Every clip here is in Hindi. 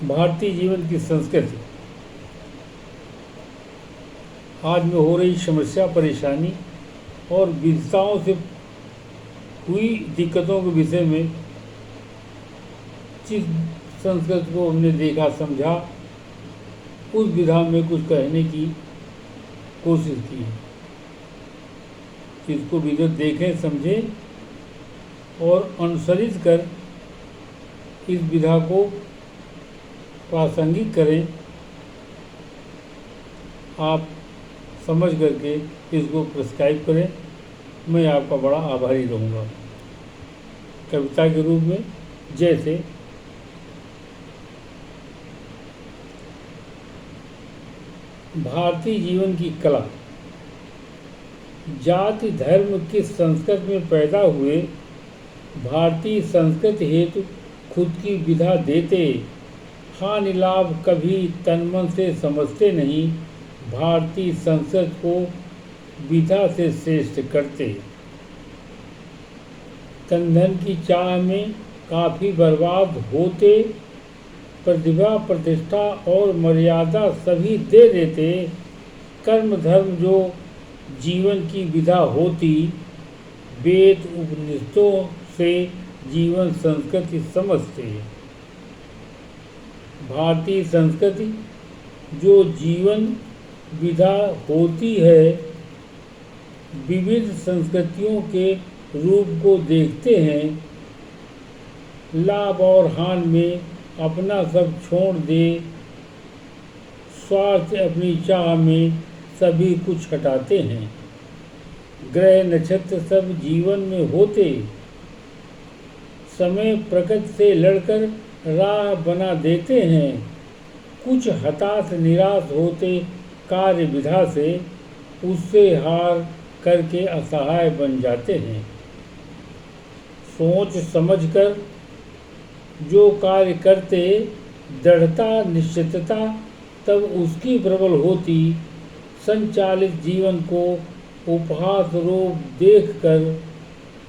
भारतीय जीवन की संस्कृति आज में हो रही समस्या, परेशानी और विविधताओं से हुई दिक्कतों के विषय में जिस संस्कृति को हमने देखा, समझा, उस विधा में कुछ कहने की कोशिश की। इसको विधिवत देखें, समझें और अनुसरित कर इस विधा को प्रासंगिक करें। आप समझ करके इसको प्रिस्क्राइब करें। मैं आपका बड़ा आभारी रहूँगा। कविता के रूप में जैसे भारतीय जीवन की कला, जाति धर्म की संस्कृति में पैदा हुए भारतीय संस्कृति हेतु खुद की विधा देते, हानि लाभ कभी तन मन से समझते नहीं, भारतीय संस्कृति को विधा से श्रेष्ठ करते। तन धन की चाह में काफ़ी बर्बाद होते, प्रतिभा प्रतिष्ठा और मर्यादा सभी दे देते, कर्म धर्म जो जीवन की विधा होती, वेद उपनिषदों से जीवन संस्कृति समझते। भारतीय संस्कृति जो जीवन विधा होती है, विविध संस्कृतियों के रूप को देखते हैं, लाभ और हानि में अपना सब छोड़ दे, स्वार्थ अपनी चाह में सभी कुछ हटाते हैं। ग्रह नक्षत्र सब जीवन में होते, समय प्रकृति से लड़कर राह बना देते हैं, कुछ हताश निराश होते कार्य विधा से, उससे हार करके असहाय बन जाते हैं। सोच समझकर जो कार्य करते, दृढ़ता निश्चितता तब उसकी प्रबल होती, संचालित जीवन को उपहास रूप देखकर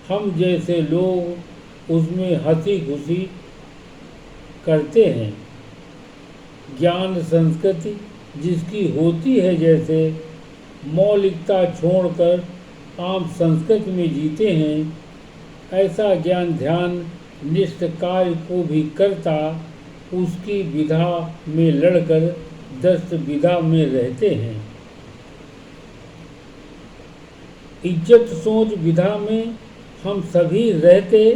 हम जैसे लोग उसमें हंसी खुशी करते हैं। ज्ञान संस्कृति जिसकी होती है, जैसे मौलिकता छोड़कर आम संस्कृति में जीते हैं, ऐसा ज्ञान ध्यान निष्ठ कार्य को भी करता, उसकी विधा में लड़कर दस्त विधा में रहते हैं। इज्जत सोच विधा में हम सभी रहते,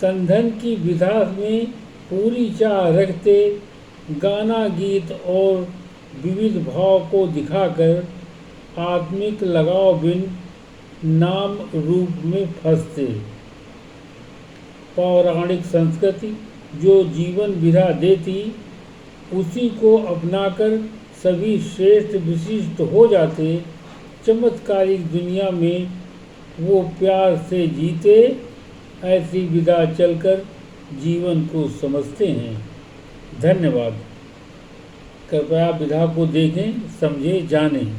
तन धन की विधा में पूरी चाह रखते, गाना गीत और विविध भाव को दिखाकर आत्मिक लगाव बिन नाम रूप में फंसते। पौराणिक संस्कृति जो जीवन विधा देती, उसी को अपनाकर सभी श्रेष्ठ विशिष्ट हो जाते, चमत्कारिक दुनिया में वो प्यार से जीते, ऐसी विधा चलकर जीवन को समझते हैं। धन्यवाद। कृपया विधा को देखें, समझें, जानें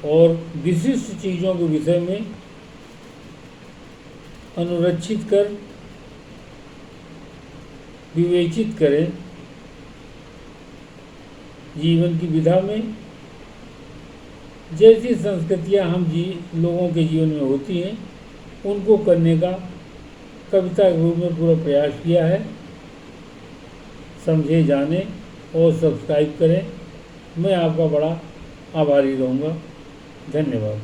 और विशिष्ट चीज़ों के विषय में अनुरक्षित कर विवेचित करें। जीवन की विधा में जैसी संस्कृतियाँ हम लोगों के जीवन में होती हैं, उनको करने का कविता के रूप में पूरा प्रयास किया है। समझे, जाने और सब्सक्राइब करें। मैं आपका बड़ा आभारी रहूँगा। धन्यवाद।